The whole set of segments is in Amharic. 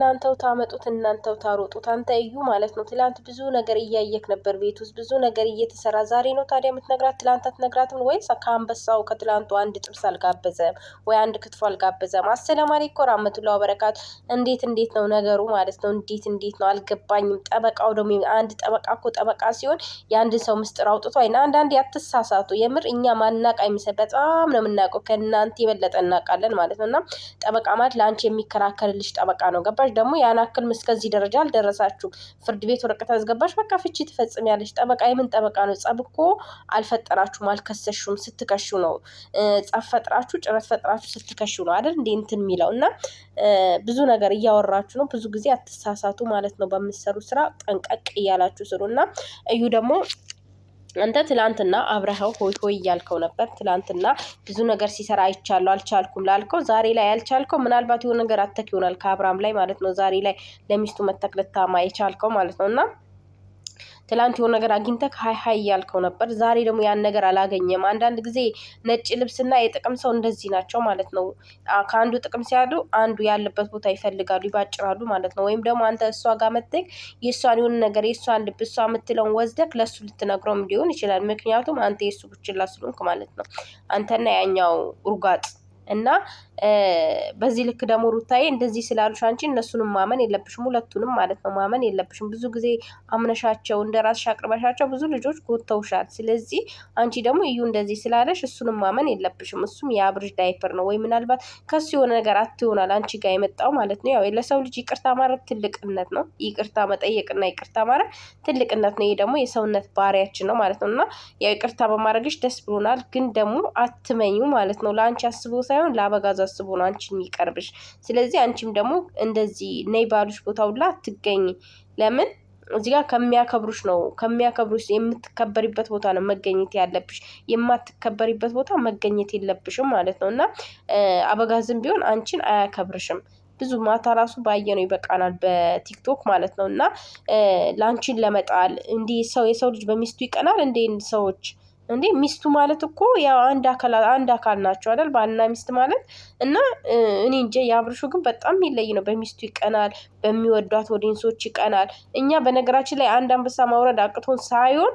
እናንተው ታመጡት እናንተው ታሮጡት። አንተ እዩ ማለት ነው። ትላንት ብዙ ነገር እያየክ ነበር፣ ቤት ውስጥ ብዙ ነገር እየተሰራ። ዛሬ ነው ታዲያ የምትነግራት? ትላንት አትነግራትም ወይስ ከአንበሳው ከትላንቱ አንድ ጥብስ አልጋበዘም ወይ አንድ ክትፎ አልጋበዘም? አሰላሙ አለይኩም ወራህመቱላሂ ወበረካቱ። እንዴት ነው ነገሩ ማለት ነው? እንዴት ነው አልገባኝም። ጠበቃው ደግሞ አንድ ጠበቃ እኮ ጠበቃ ሲሆን የአንድ ሰው ምስጢር አውጥቶ አንዳንዴ አትሳሳቱ። የምር እኛ ማናቅ አይመስል በጣም ነው የምናውቀው፣ ከእናንተ የበለጠ እናውቃለን ማለት ነው። እና ጠበቃ ማለት ለአንቺ የሚከራከርልሽ ጠበቃ ነው። ገባሽ? ደግሞ ያን አክል እስከዚህ ደረጃ አልደረሳችሁም። ፍርድ ቤት ወረቀት አስገባሽ፣ በቃ ፍቺ ትፈጽሚያለሽ። ጠበቃ የምን ጠበቃ ነው? ጸብ እኮ አልፈጠራችሁም፣ አልከሰሹም። ስትከሹ ነው ጸብ ፈጥራችሁ ጭረት ፈጥራችሁ ስትከሹ ነው አይደል እንዴ እንትን የሚለው። እና ብዙ ነገር እያወራችሁ ነው። ብዙ ጊዜ አትሳሳቱ ማለት ነው። በምትሰሩ ስራ ጠንቀቅ እያላችሁ ስሩ። እና እዩ ደግሞ አንተ ትላንትና አብረኸው ሆይ ሆይ እያልከው ነበር። ትላንትና ብዙ ነገር ሲሰራ አይቻለሁ አልቻልኩም ላልከው ዛሬ ላይ ያልቻልከው ምናልባት የሆነ ነገር አተክ ይሆናል ከአብርሃም ላይ ማለት ነው። ዛሬ ላይ ለሚስቱ መተክ ልታማ የቻልከው ማለት ነው። እና ትላንት የሆነ ነገር አግኝተክ ሀይ እያልከው ነበር። ዛሬ ደግሞ ያን ነገር አላገኘም። አንዳንድ ጊዜ ነጭ ልብስና የጥቅም ሰው እንደዚህ ናቸው ማለት ነው። ከአንዱ ጥቅም ሲያዱ አንዱ ያለበት ቦታ ይፈልጋሉ፣ ይባጭራሉ ማለት ነው። ወይም ደግሞ አንተ እሷ ጋር መጥተህ የእሷን የሆነ ነገር የእሷን ልብ እሷ የምትለውን ወስደክ ለሱ ልትነግረውም ሊሆን ይችላል። ምክንያቱም አንተ የሱ ብችላ ስለሆንክ ማለት ነው። አንተና ያኛው ኡርጋጥ እና በዚህ ልክ ደግሞ ሩታዬ እንደዚህ ስላሉሽ አንቺ እነሱንም ማመን የለብሽም፣ ሁለቱንም ማለት ነው ማመን የለብሽም። ብዙ ጊዜ አምነሻቸው እንደራስሽ አቅርበሻቸው ብዙ ልጆች ጎተውሻል። ስለዚህ አንቺ ደግሞ እዩ እንደዚህ ስላለሽ እሱንም ማመን የለብሽም። እሱም የአብርሽ ዳይፐር ነው ወይ ምናልባት ከሱ የሆነ ነገር አትሆናል አንቺ ጋር የመጣው ማለት ነው። ያው ለሰው ልጅ ይቅርታ ማድረግ ትልቅነት ነው። ይቅርታ መጠየቅና ይቅርታ ማድረግ ትልቅነት ነው። ይሄ ደግሞ የሰውነት ባህሪያችን ነው ማለት ነው። እና ያው ይቅርታ በማድረግሽ ደስ ብሎናል። ግን ደግሞ አትመኙ ማለት ነው። ለአንቺ አስቦ ሳይሆን ለአበጋዝ አስቦ ነው አንቺን የሚቀርብሽ። ስለዚህ አንቺም ደግሞ እንደዚህ ነይ ባሉሽ ቦታ ሁላ አትገኝ። ለምን እዚህ ጋር ከሚያከብሩሽ ነው ከሚያከብሩሽ የምትከበሪበት ቦታ ነው መገኘት ያለብሽ። የማትከበሪበት ቦታ መገኘት የለብሽም ማለት ነው። እና አበጋዝም ቢሆን አንቺን አያከብርሽም። ብዙ ማታ ራሱ ባየነው ይበቃናል በቲክቶክ ማለት ነው። እና ላንቺን ለመጣል እንዲህ የሰው ልጅ በሚስቱ ይቀናል እንዴ? ሰዎች እንዴ ሚስቱ ማለት እኮ ያው አንድ አካል ናቸው አይደል? ባልና ሚስት ማለት እና እኔ እንጃ። የአብርሹ ግን በጣም የሚለይ ነው። በሚስቱ ይቀናል፣ በሚወዷት ኦዲየንሶች ይቀናል። እኛ በነገራችን ላይ አንድ አንበሳ ማውረድ አቅቶን ሳይሆን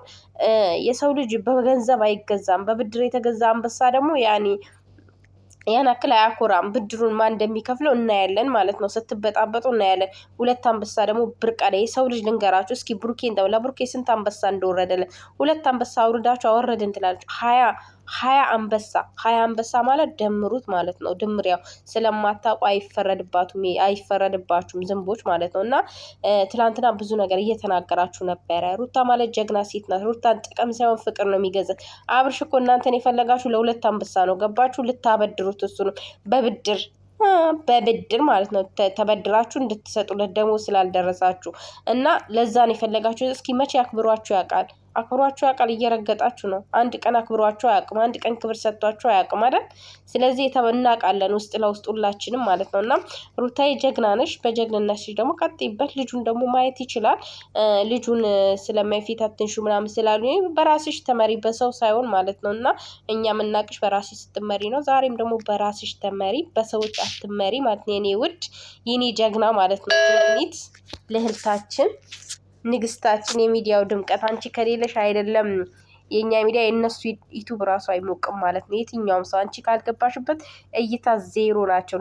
የሰው ልጅ በገንዘብ አይገዛም። በብድር የተገዛ አንበሳ ደግሞ ያን አክል አያኮራም። ብድሩን ማን እንደሚከፍለው እናያለን ማለት ነው። ስትበጣበጡ እናያለን። ሁለት አንበሳ ደግሞ ብርቅ አለ። የሰው ልጅ ልንገራችሁ እስኪ ብሩኬን ለብሩኬ ስንት አንበሳ እንደወረደለን። ሁለት አንበሳ አውርዳችሁ አወረድን ትላለች። ሀያ አንበሳ ማለት ደምሩት ማለት ነው። ድምር ያው ስለማታውቁ አይፈረድባችሁም ዝንቦች ማለት ነው። እና ትላንትና ብዙ ነገር እየተናገራችሁ ነበረ። ሩታ ማለት ጀግና ሴት ናት። ሩታን ጥቅም ሳይሆን ፍቅር ነው የሚገዛት። አብርሽ እኮ እናንተን የፈለጋችሁ ለሁለት አንበሳ ነው። ገባችሁ? ልታበድሩት እሱ ነው በብድር ማለት ነው። ተበድራችሁ እንድትሰጡለት ደግሞ ስላልደረሳችሁ እና ለዛን የፈለጋችሁ። እስኪ መቼ አክብሯችሁ ያውቃል? አክብሯችሁ ያውቃል? እየረገጣችሁ ነው። አንድ ቀን አክብሯችሁ አያውቅም። አንድ ቀን ክብር ሰጥቷችሁ አያውቅም አይደል? ስለዚህ እናውቃለን ውስጥ ለውስጥ ሁላችንም ማለት ነው። እና ሩታዬ ጀግና ነሽ። በጀግንነትሽ ደግሞ ቀጥይበት። ልጁን ደግሞ ማየት ይችላል። ልጁን ስለማይፊት አትንሹ ምናምን ስላሉ በራስሽ ተመሪ፣ በሰው ሳይሆን ማለት ነው። እና እኛ የምናውቅሽ በራስሽ ስትመሪ ነው። ዛሬም ደግሞ በራስሽ ተመሪ፣ በሰዎች አትመሪ ማለት ነው። የኔ ውድ የኔ ጀግና ማለት ነው። ጀግኒት ልህልታችን ንግስታችን፣ የሚዲያው ድምቀት አንቺ ከሌለሽ አይደለም የኛ ሚዲያ የነሱ ዩቲዩብ ራሱ አይሞቅም ማለት ነው። የትኛውም ሰው አንቺ ካልገባሽበት እይታ ዜሮ ናቸው።